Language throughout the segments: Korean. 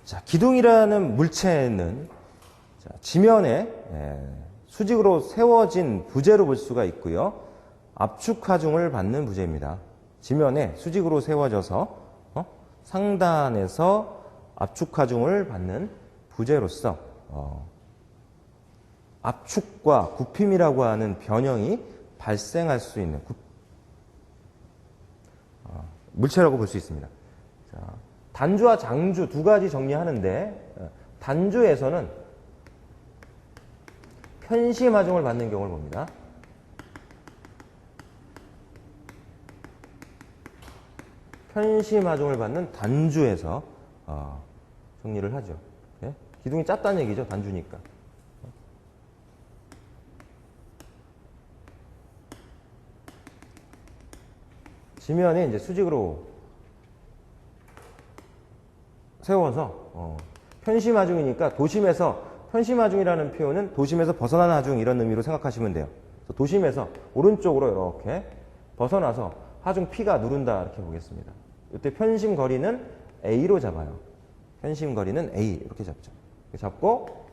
자, 기둥이라는 물체는 자, 지면에 수직으로 세워진 부재로 볼 수가 있고요. 압축 하중을 받는 부재입니다. 지면에 수직으로 세워져서 상단에서 압축 하중을 받는 부재로서 압축과 굽힘이라고 하는 변형이 발생할 수 있는 물체라고 볼 수 있습니다. 자, 단주와 장주 두 가지 정리하는데 단주에서는 편심 하중을 받는 경우를 봅니다. 편심 하중을 받는 단주에서 정리를 하죠. 네? 기둥이 짧다는 얘기죠. 단주니까. 지면에 이제 수직으로 세워서 편심 하중이니까 도심에서 편심 하중이라는 표현은 도심에서 벗어나는 하중 이런 의미로 생각하시면 돼요. 도심에서 오른쪽으로 이렇게 벗어나서 하중 P가 누른다 이렇게 보겠습니다. 이때 편심 거리는 A로 잡아요. 편심 거리는 A 이렇게 잡죠. 이렇게 잡고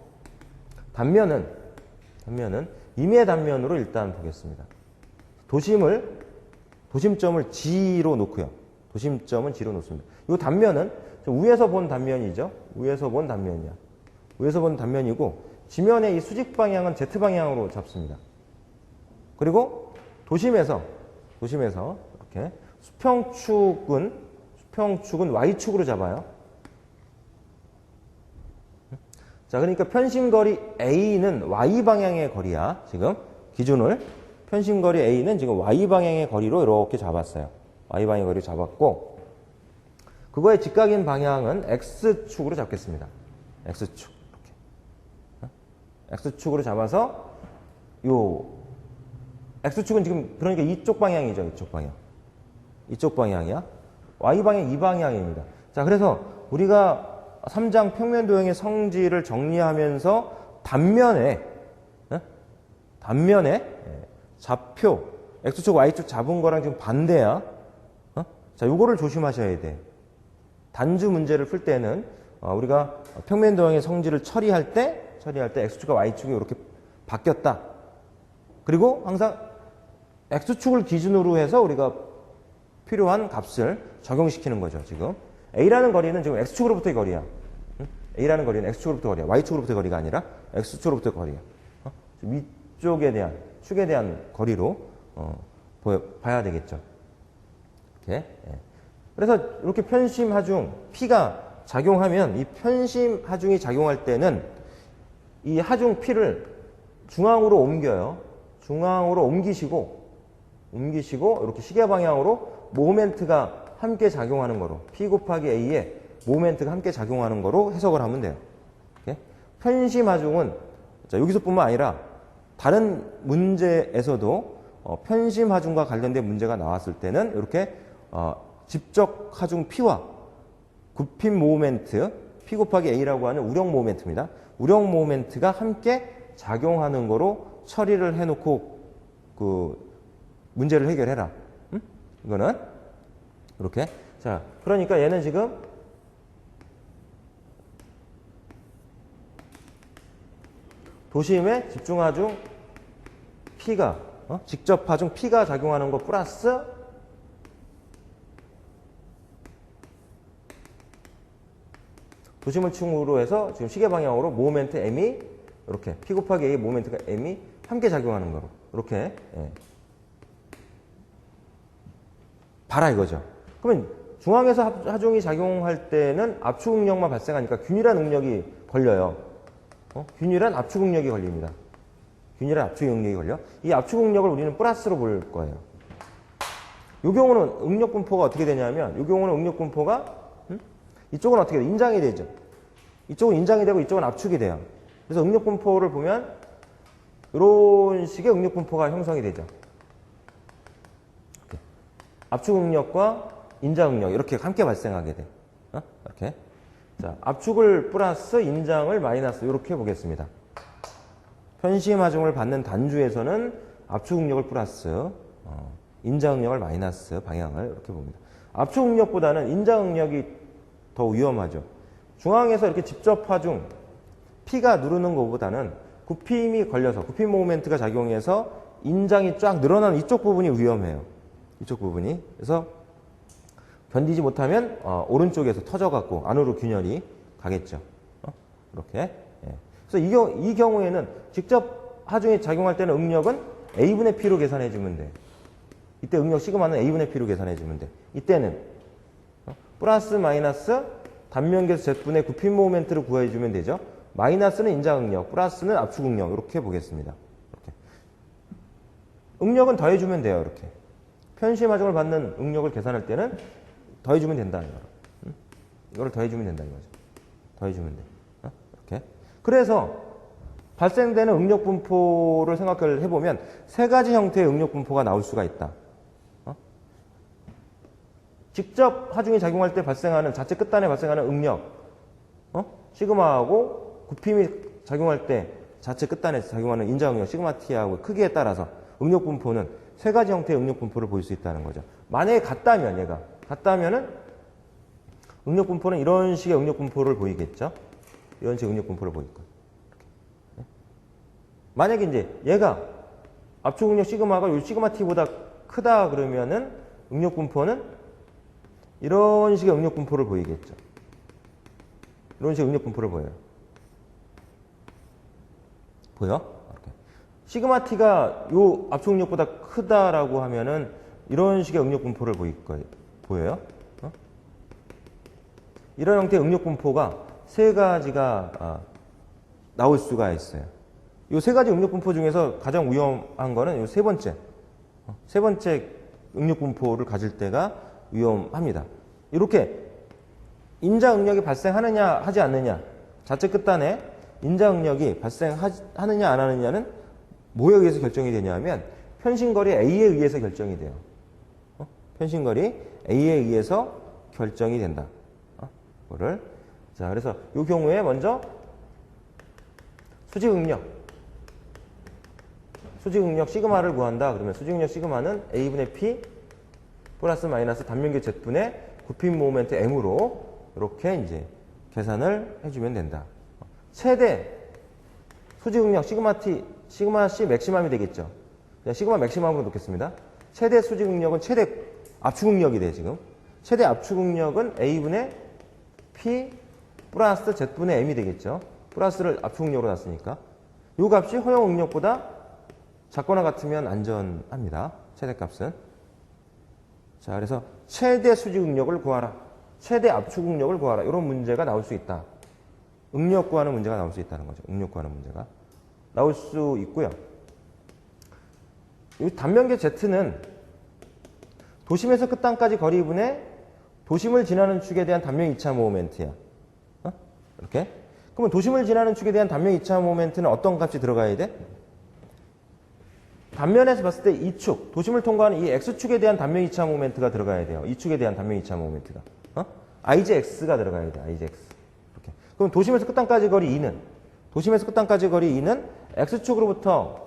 단면은 임의 단면으로 일단 보겠습니다. 도심점을 G로 놓고요. 도심점은 G로 놓습니다. 이 단면은 위에서 본 단면이죠. 위에서 본 단면이야. 위에서 본 단면이고 지면의 이 수직 방향은 Z 방향으로 잡습니다. 그리고 도심에서 이렇게 수평축은 Y축으로 잡아요. 자, 그러니까 편심거리 A는 Y방향의 거리야. 지금 기준을 편심거리 A는 지금 Y방향의 거리로 이렇게 잡았어요. Y방향의 거리를 잡았고 그거의 직각인 방향은 X축으로 잡겠습니다. X축 이렇게 X축으로 잡아서 요 X축은 지금 그러니까 이쪽 방향이죠. 이쪽 방향이야. Y방향 이 방향입니다. 자, 그래서 우리가 3장 평면도형의 성질을 정리하면서 단면에 좌표 X축, Y축 잡은 거랑 지금 반대야. 자, 요거를 조심하셔야 돼. 단주 문제를 풀 때는 우리가 평면도형의 성질을 처리할 때 X축과 Y축이 이렇게 바뀌었다. 그리고 항상 X축을 기준으로 해서 우리가 필요한 값을 적용시키는 거죠. 지금 A라는 거리는 지금 X축으로부터의 거리야. A라는 거리는 X축으로부터 거리야. Y축으로부터의 거리가 아니라 X축으로부터의 거리야. 위쪽에 대한 축에 대한 거리로 봐야 되겠죠. 이렇게. 그래서 이렇게 편심 하중 P가 작용하면 이 편심 하중이 작용할 때는 이 하중 P를 중앙으로 옮겨요. 중앙으로 옮기시고 이렇게 시계 방향으로 모멘트가 함께 작용하는 거로 P 곱하기 A에 모멘트가 함께 작용하는 거로 해석을 하면 돼요. 이렇게. 편심 하중은 자, 여기서뿐만 아니라 다른 문제에서도 편심 하중과 관련된 문제가 나왔을 때는 이렇게 직접 하중 P와 굽힘 모멘트 P 곱하기 A라고 하는 우력 모멘트입니다. 우력 모멘트가 함께 작용하는 거로 처리를 해놓고 그 문제를 해결해라. 이거는 이렇게. 자, 그러니까 얘는 지금 도심에 집중하중 P가 직접 하중 P가 작용하는 거 플러스 도심을 충으로 해서 지금 시계 방향으로 모멘트 M이 이렇게 P 곱하기 A 모멘트가 M이 함께 작용하는 거로 이렇게 봐라 이거죠. 그러면 중앙에서 하중이 작용할 때는 압축 응력만 발생하니까 균일한 응력이 걸려요. 균일한 압축 응력이 걸립니다. 균일한 압축 응력이 걸려. 이 압축 응력을 우리는 플러스로 볼 거예요. 이 경우는 응력 분포가 어떻게 되냐면 이 경우는 응력 분포가 이쪽은 어떻게 돼요? 인장이 되죠. 이쪽은 인장이 되고 이쪽은 압축이 돼요. 그래서 응력 분포를 보면 이런 식의 응력 분포가 형성이 되죠. 이렇게. 압축 응력과 인장 응력 이렇게 함께 발생하게 돼. 이렇게. 자, 압축을 플러스 인장을 마이너스 이렇게 보겠습니다. 편심 하중을 받는 단주에서는 압축 응력을 플러스 인장 응력을 마이너스 방향을 이렇게 봅니다. 압축 응력보다는 인장 응력이 더 위험하죠. 중앙에서 이렇게 직접 하중 P가 누르는 것보다는 굽힘이 걸려서 굽힘 모멘트가 작용해서 인장이 쫙 늘어나는 이쪽 부분이 위험해요. 이쪽 부분이. 그래서 견디지 못하면 오른쪽에서 터져갖고 안으로 균열이 가겠죠. 이렇게. 예. 그래서 이 경우에는 직접 하중이 작용할 때는 응력은 A분의 P로 계산해주면 돼. 이때 응력 시그마는 A분의 P로 계산해주면 돼. 이때는 플러스 마이너스 단면계수 Z분의 굽힘 모멘트를 구해주면 되죠. 마이너스는 인자응력, 플러스는 압축응력 이렇게 보겠습니다. 이렇게. 응력은 더해주면 돼요. 이렇게. 편심 하중을 받는 응력을 계산할 때는 더해주면 된다. 이거를 더해주면 된다 이거죠. 더해주면 돼. 이렇게. 그래서 발생되는 응력 분포를 생각을 해보면 세 가지 형태의 응력 분포가 나올 수가 있다. 직접 하중이 작용할 때 발생하는 자체 끝단에 발생하는 응력, 시그마하고 굽힘이 작용할 때 자체 끝단에 작용하는 인자응력 시그마 t하고 크기에 따라서 응력 분포는 세 가지 형태의 응력 분포를 보일 수 있다는 거죠. 만약에 같다면 얘가 같다면은 응력 분포는 이런 식의 응력 분포를 보이겠죠. 이런 식의 응력 분포를 보일 거예요. 만약에 이제 얘가 압축 응력 시그마가 이 시그마 t보다 크다 그러면은 응력 분포는 이런 식의 응력 분포를 보이겠죠. 이런 식의 응력 분포를 보여요. 보여? 이렇게. 시그마 t가 요 압축 응력보다 크다라고 하면은 이런 식의 응력 분포를 보일 거예요. 보여요? 이런 형태의 응력 분포가 세 가지가 나올 수가 있어요. 이 세 가지 응력 분포 중에서 가장 위험한 거는 이 세 번째 응력 분포를 가질 때가 위험합니다. 이렇게 인자 응력이 발생하느냐 하지 않느냐, 자체 끝단에 인자 응력이 발생하느냐 안 하느냐는 뭐에 의해서 결정이 되냐면 편심거리 A에 의해서 결정이 돼요. 편심거리 A에 의해서 결정이 된다. 그거를. 자, 그래서 이 경우에 먼저 수직 응력 시그마를 구한다. 그러면 수직 응력 시그마는 A분의 P 플러스 마이너스 단면계 Z분의 굽힘 모멘트 M으로 이렇게 이제 계산을 해주면 된다. 최대 수직 응력 시그마 T, 시그마 C 맥시멈이 되겠죠. 시그마 맥시멈으로 놓겠습니다. 최대 수직 응력은 최대 압축 응력이 돼, 지금. 최대 압축 응력은 A분의 P 플러스 Z분의 M이 되겠죠. 플러스를 압축 응력으로 놨으니까. 이 값이 허용 응력보다 작거나 같으면 안전합니다. 최대값은. 자, 그래서 최대 수직 응력을 구하라. 최대 압축 응력을 구하라. 이런 문제가 나올 수 있다. 응력 구하는 문제가 나올 수 있다는 거죠. 응력 구하는 문제가 나올 수 있고요. 이 단면계 Z는 도심에서 끝단까지 거리분의 도심을 지나는 축에 대한 단면 2차 모멘트야. 이렇게. 그러면 도심을 지나는 축에 대한 단면 2차 모멘트는 어떤 값이 들어가야 돼? 단면에서 봤을 때 이 축, 도심을 통과하는 이 X축에 대한 단면 2차 모멘트가 들어가야 돼요. 이 축에 대한 단면 2차 모멘트가. IJX가 들어가야 돼. IJX. 이렇게. 그럼 도심에서 끝단까지 거리 2는, 도심에서 끝단까지 거리 2는 X축으로부터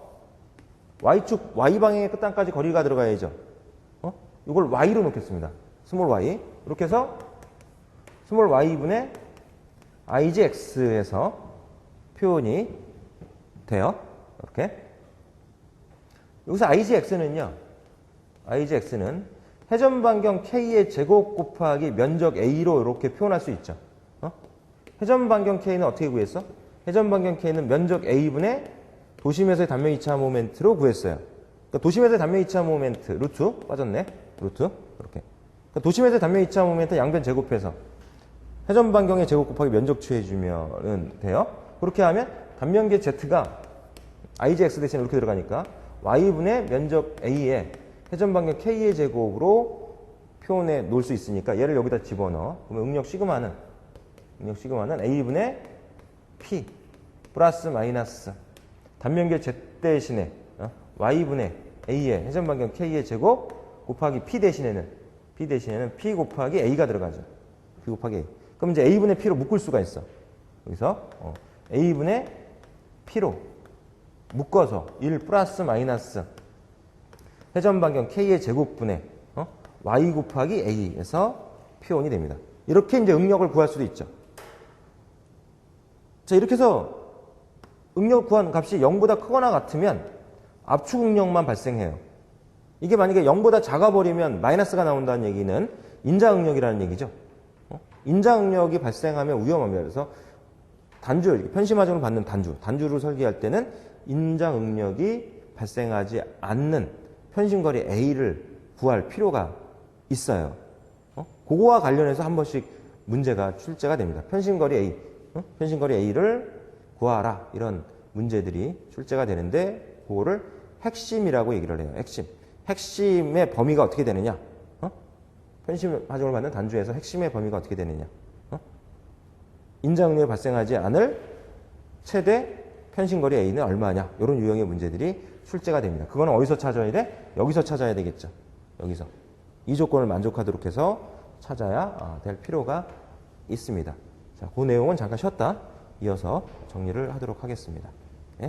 Y축, Y방향의 끝단까지 거리가 들어가야죠. 이걸 Y로 놓겠습니다. 스몰 Y. 이렇게 해서 스몰 Y분의 IJX에서 표현이 돼요. 이렇게. 여기서 IGX는요, IGX는 회전반경 K의 제곱 곱하기 면적 A로 이렇게 표현할 수 있죠. 회전반경 K는 어떻게 구했어? 회전반경 K는 면적 A분의 도심에서의 단면 2차 모멘트로 구했어요. 그러니까 도심에서의 단면 2차 모멘트, 루트, 빠졌네. 루트, 이렇게. 그러니까 도심에서의 단면 2차 모멘트 양변 제곱해서 회전반경의 제곱 곱하기 면적 취해주면 돼요. 그렇게 하면 단면계 Z가 IGX 대신 이렇게 들어가니까 Y분의 면적 A에 회전반경 K의 제곱으로 표현해 놓을 수 있으니까 얘를 여기다 집어넣어. 그러면 응력 시그마는 A분의 P 플러스 마이너스 단면계 Z 대신에 Y분의 A의 회전반경 K의 제곱 곱하기 P 대신에는 P 곱하기 A가 들어가죠. P 곱하기 A. 그럼 이제 A분의 P로 묶을 수가 있어. 여기서 A분의 P로 묶어서 1 플러스 마이너스 회전반경 K의 제곱분의 Y 곱하기 A에서 표현이 됩니다. 이렇게 이제 응력을 구할 수도 있죠. 자, 이렇게 해서 응력 구한 값이 0보다 크거나 같으면 압축 응력만 발생해요. 이게 만약에 0보다 작아버리면 마이너스가 나온다는 얘기는 인자 응력이라는 얘기죠. 인자 응력이 발생하면 위험합니다. 그래서 단주, 편심화종을 받는 단주를 설계할 때는 인자 응력이 발생하지 않는 편심거리 A를 구할 필요가 있어요. 그거와 관련해서 한 번씩 문제가 출제가 됩니다. 편심거리 A, 편심거리 A를 구하라, 이런 문제들이 출제가 되는데 그거를 핵심이라고 얘기를 해요. 핵심의 범위가 어떻게 되느냐? 편심 화종을 받는 단주에서 핵심의 범위가 어떻게 되느냐? 인자 응력이 발생하지 않을 최대 편심거리 A는 얼마냐? 이런 유형의 문제들이 출제가 됩니다. 그거는 어디서 찾아야 돼? 여기서 찾아야 되겠죠. 여기서. 이 조건을 만족하도록 해서 찾아야 될 필요가 있습니다. 자, 그 내용은 잠깐 쉬었다 이어서 정리를 하도록 하겠습니다. 네?